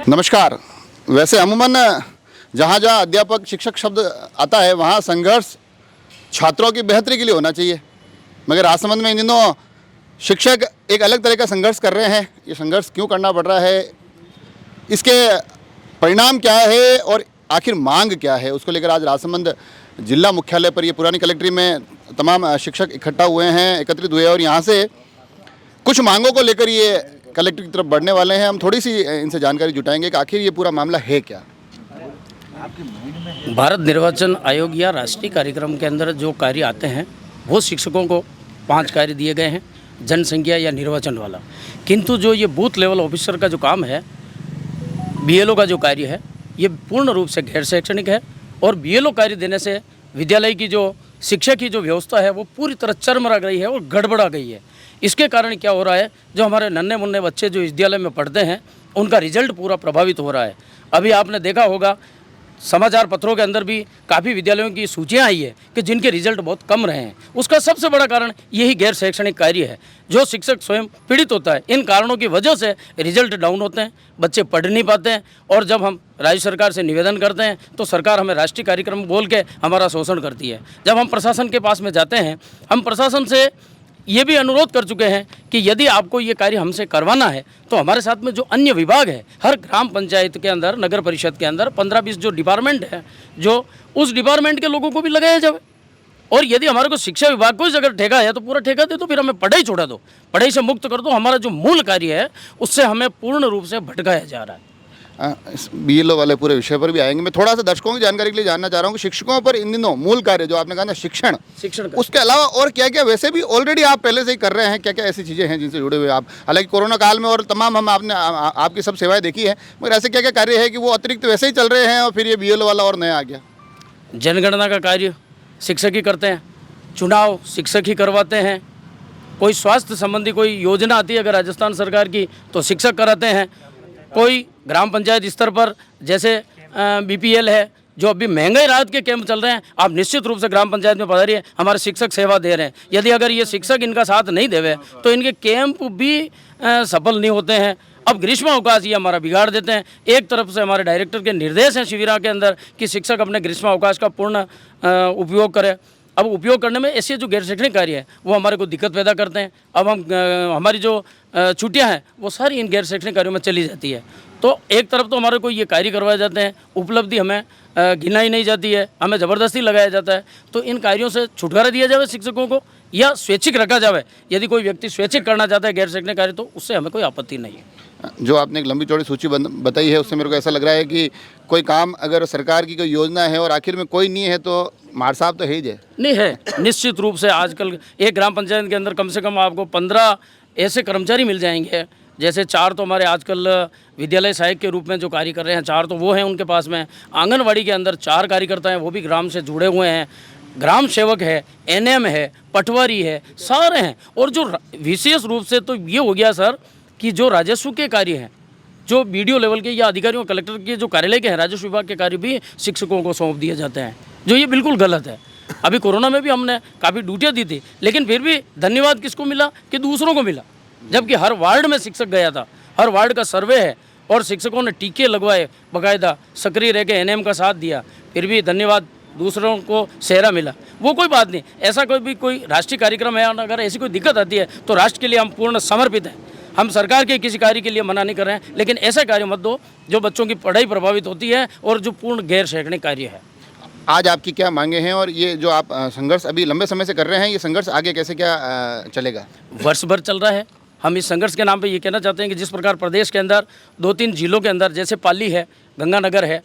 नमस्कार। वैसे अमूमन जहाँ जहाँ अध्यापक शिक्षक शब्द आता है वहाँ संघर्ष छात्रों की बेहतरी के लिए होना चाहिए, मगर राजसमंद में इन दिनों शिक्षक एक अलग तरह का संघर्ष कर रहे हैं। ये संघर्ष क्यों करना पड़ रहा है, इसके परिणाम क्या है और आखिर मांग क्या है, उसको लेकर आज राजसमंद जिला मुख्यालय पर ये पुरानी कलेक्ट्री में तमाम शिक्षक इकट्ठा हुए हैं, एकत्रित हुए और यहाँ से कुछ मांगों को लेकर ये कलेक्टर की तरफ बढ़ने वाले हैं। हम थोड़ी सी इनसे जानकारी जुटाएंगे कि आखिर ये पूरा मामला है क्या। भारत निर्वाचन आयोग या राष्ट्रीय कार्यक्रम के अंदर जो कार्य आते हैं वो शिक्षकों को 5 कार्य दिए गए हैं, जनसंख्या या निर्वाचन वाला। किंतु जो ये बूथ लेवल ऑफिसर का जो काम है, बीएलओ का जो कार्य है, ये पूर्ण रूप से गैर शैक्षणिक है और बीएलओ कार्य देने से विद्यालय की जो शिक्षा की जो व्यवस्था है वो पूरी तरह चरमरा गई है और गड़बड़ा गई है। इसके कारण क्या हो रहा है, जो हमारे नन्हे मुन्ने बच्चे जो विद्यालय में पढ़ते हैं उनका रिजल्ट पूरा प्रभावित हो रहा है। अभी आपने देखा होगा समाचार पत्रों के अंदर भी काफ़ी विद्यालयों की सूचियां आई है कि जिनके रिजल्ट बहुत कम रहे हैं। उसका सबसे बड़ा कारण यही गैर शैक्षणिक कार्य है, जो शिक्षक स्वयं पीड़ित होता है। इन कारणों की वजह से रिजल्ट डाउन होते हैं, बच्चे पढ़ नहीं पाते हैं और जब हम राज्य सरकार से निवेदन करते हैं तो सरकार हमें राष्ट्रीय कार्यक्रम बोल के हमारा शोषण करती है। जब हम प्रशासन के पास में जाते हैं, हम प्रशासन से ये भी अनुरोध कर चुके हैं कि यदि आपको ये कार्य हमसे करवाना है तो हमारे साथ में जो अन्य विभाग है, हर ग्राम पंचायत के अंदर, नगर परिषद के अंदर 15-20 जो डिपार्टमेंट है, जो उस डिपार्टमेंट के लोगों को भी लगाया जाए। और यदि हमारे को शिक्षा विभाग को अगर ठेका है तो पूरा ठेका दे, तो फिर हमें पढ़ाई छोड़ा दो, पढ़ाई से मुक्त कर दो। हमारा जो मूल कार्य है उससे हमें पूर्ण रूप से भटकाया जा रहा है। इस बीएलओ वाले पूरे विषय पर भी आएंगे। मैं थोड़ा सा दर्शकों की जानकारी के लिए जानना चाह रहा हूँ कि शिक्षकों पर इन दिनों मूल कार्य जो आपने कहा ना शिक्षण, उसके अलावा और क्या क्या वैसे भी ऑलरेडी आप पहले से ही कर रहे हैं, क्या क्या ऐसी चीज़ें हैं जिनसे जुड़े हुए आप? हालांकि कोरोना काल में और तमाम हम आपने आपकी सब सेवाएं देखी है, मगर ऐसे क्या क्या कार्य है कि वो अतिरिक्त वैसे ही चल रहे हैं और फिर ये बीएलओ वाला और नया आ गया? जनगणना का कार्य शिक्षक ही करते हैं, चुनाव शिक्षक ही करवाते हैं, कोई स्वास्थ्य संबंधी कोई योजना आती है अगर राजस्थान सरकार की तो शिक्षक कराते हैं, कोई ग्राम पंचायत स्तर पर जैसे बीपीएल है, जो अभी महंगाई राहत के कैंप चल रहे हैं, आप निश्चित रूप से ग्राम पंचायत में पधारिए, हमारे शिक्षक सेवा दे रहे हैं। यदि अगर ये शिक्षक इनका साथ नहीं देवे तो इनके कैंप भी सफल नहीं होते हैं। अब ग्रीष्मावकाश ये हमारा बिगाड़ देते हैं। एक तरफ से हमारे डायरेक्टर के निर्देश हैं शिविरा के अंदर कि शिक्षक अपने ग्रीष्मावकाश का पूर्ण उपयोग करें। अब उपयोग करने में ऐसे जो गैर शैक्षणिक कार्य है वो हमारे को दिक्कत पैदा करते हैं। अब हम हमारी जो छुट्टियां हैं वो सारी इन गैर शैक्षणिक कार्यों में चली जाती है। तो एक तरफ तो हमारे को ये कार्य करवाए जाते हैं, उपलब्धि हमें गिनाई नहीं जाती है, हमें ज़बरदस्ती लगाया जाता है। तो इन कार्यों से छुटकारा दिया जाए शिक्षकों को, या स्वैच्छिक रखा जाए। यदि कोई व्यक्ति स्वैच्छिक करना चाहता है गैर शैक्षणिक कार्य तो उससे हमें कोई आपत्ति नहीं है। जो आपने एक लंबी चौड़ी सूची बताई है उससे मेरे को ऐसा लग रहा है कि कोई काम अगर सरकार की कोई योजना है और आखिर में कोई नहीं है तो मार साहब तो है ही नहीं है। निश्चित रूप से आजकल एक ग्राम पंचायत के अंदर कम से कम आपको 15 ऐसे कर्मचारी मिल जाएंगे। जैसे 4 तो हमारे आजकल विद्यालय सहायक के रूप में जो कार्य कर रहे हैं, 4 तो वो हैं उनके पास में। आंगनवाड़ी के अंदर 4 कार्यकर्ता हैं, वो भी ग्राम से जुड़े हुए हैं। ग्राम सेवक है, एनएम है, पटवारी है, सारे हैं। और जो विशेष रूप से तो ये हो गया सर कि जो राजस्व के कार्य हैं, जो बीडीओ लेवल के या अधिकारियों कलेक्टर के जो कार्यालय के हैं, राजस्व विभाग के कार्य भी शिक्षकों को सौंप दिए जाते हैं, जो ये बिल्कुल गलत है। अभी कोरोना में भी हमने काफ़ी ड्यूटियाँ दी थी, लेकिन फिर भी धन्यवाद किसको मिला कि दूसरों को मिला। जबकि हर वार्ड में शिक्षक गया था, हर वार्ड का सर्वे है और शिक्षकों ने टीके लगवाए, बाकायदा सक्रिय रह के एनएम का साथ दिया, फिर भी धन्यवाद दूसरों को सेहरा मिला। वो कोई बात नहीं, ऐसा कोई राष्ट्रीय कार्यक्रम है और अगर ऐसी कोई दिक्कत आती है तो राष्ट्र के लिए हम पूर्ण समर्पित हैं। हम सरकार के किसी कार्य के लिए मना नहीं कर रहे हैं, लेकिन ऐसा कार्य मत दो जो बच्चों की पढ़ाई प्रभावित होती है और जो पूर्ण गैर शैक्षणिक कार्य है। आज आपकी क्या मांगे हैं और ये जो आप संघर्ष अभी लंबे समय से कर रहे हैं, ये संघर्ष आगे कैसे क्या चलेगा? वर्ष भर चल रहा है। हम इस संघर्ष के नाम पे ये कहना चाहते हैं कि जिस प्रकार प्रदेश के अंदर 2-3 जिलों के अंदर जैसे पाली है, गंगानगर है,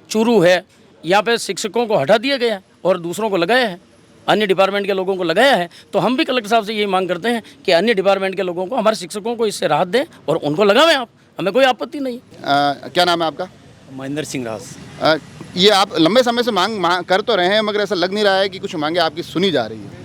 चूरू है, यहाँ पे शिक्षकों को हटा दिया गया और दूसरों को लगाया है, अन्य डिपार्टमेंट के लोगों को लगाया है। तो हम भी कलेक्टर साहब से यही मांग करते हैं कि अन्य डिपार्टमेंट के लोगों को, हमारे शिक्षकों को इससे राहत दें और उनको लगावें आप, हमें कोई आपत्ति नहीं। क्या नाम है आपका? महेंद्र सिंह राज। ये आप लंबे समय से मांग कर तो रहे हैं, मगर ऐसा लग नहीं रहा है कि कुछ मांगे आपकी सुनी जा रही है।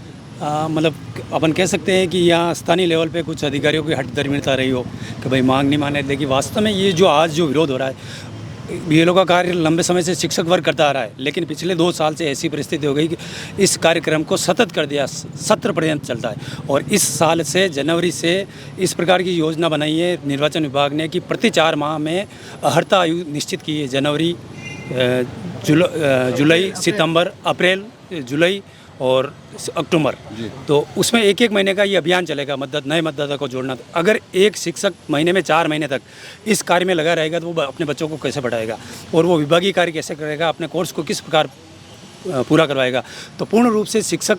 मतलब अपन कह सकते हैं कि यहाँ स्थानीय लेवल पे कुछ अधिकारियों की हटदर्मिता रही हो कि भाई मांग नहीं माने, लेकिन वास्तव में ये जो आज जो विरोध हो रहा है बीएलओ का कार्य लंबे समय से शिक्षक वर्ग करता आ रहा है, लेकिन पिछले 2 साल से ऐसी परिस्थिति हो गई कि इस कार्यक्रम को सतत कर दिया, सत्र पर्यंत चलता है। और इस साल से जनवरी से इस प्रकार की योजना बनाई है निर्वाचन विभाग ने कि प्रति 4 माह में अर्हता आयु निश्चित की है। जनवरी, जुलाई, सितंबर, अप्रैल, जुलाई और अक्टूबर। तो उसमें एक महीने का ये अभियान चलेगा नए मतदाता को जोड़ना। अगर एक शिक्षक महीने में 4 महीने तक इस कार्य में लगा रहेगा तो वो अपने बच्चों को कैसे पढ़ाएगा और वो विभागीय कार्य कैसे करेगा, अपने कोर्स को किस प्रकार पूरा करवाएगा। तो पूर्ण रूप से शिक्षक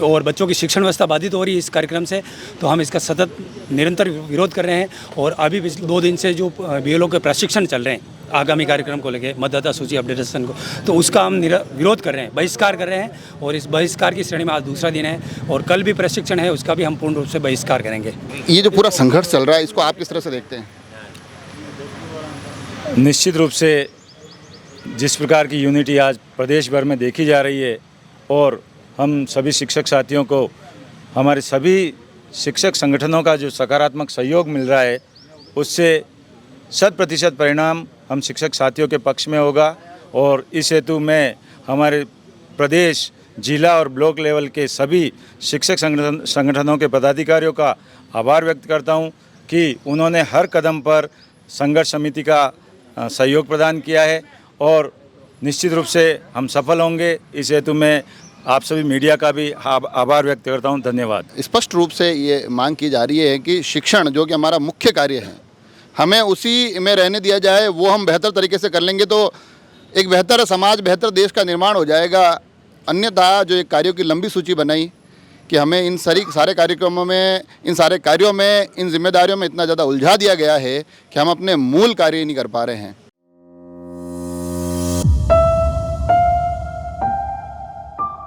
और बच्चों की शिक्षण व्यवस्था बाधित हो रही है इस कार्यक्रम से। तो हम इसका सतत निरंतर विरोध कर रहे हैं और अभी पिछले 2 दिन से जो बीएलओ के प्रशिक्षण चल रहे हैं आगामी कार्यक्रम को लेके मतदाता सूची अपडेटेशन को, तो उसका हम विरोध कर रहे हैं, बहिष्कार कर रहे हैं। और इस बहिष्कार की श्रेणी में आज दूसरा दिन है और कल भी प्रशिक्षण है, उसका भी हम पूर्ण रूप से बहिष्कार करेंगे। ये जो पूरा संघर्ष चल रहा है इसको आप किस तरह से देखते हैं? निश्चित रूप से जिस प्रकार की यूनिटी आज प्रदेश भर में देखी जा रही है और हम सभी शिक्षक साथियों को हमारे सभी शिक्षक संगठनों का जो सकारात्मक सहयोग मिल रहा है, उससे 100% परिणाम हम शिक्षक साथियों के पक्ष में होगा। और इस हेतु मैं हमारे प्रदेश, जिला और ब्लॉक लेवल के सभी शिक्षक संगठनों के पदाधिकारियों का आभार व्यक्त करता हूं कि उन्होंने हर कदम पर संघर्ष समिति का सहयोग प्रदान किया है और निश्चित रूप से हम सफल होंगे। इस हेतु मैं आप सभी मीडिया का भी आभार व्यक्त करता हूं। धन्यवाद। स्पष्ट रूप से ये मांग की जा रही है कि शिक्षण जो कि हमारा मुख्य कार्य है, हमें उसी में रहने दिया जाए, वो हम बेहतर तरीके से कर लेंगे तो एक बेहतर समाज, बेहतर देश का निर्माण हो जाएगा। अन्यथा जो एक कार्यों की लंबी सूची बनाई कि हमें इन सारे कार्यक्रमों में, इन सारे कार्यों में, इन जिम्मेदारियों में इतना ज़्यादा उलझा दिया गया है कि हम अपने मूल कार्य नहीं कर पा रहे हैं।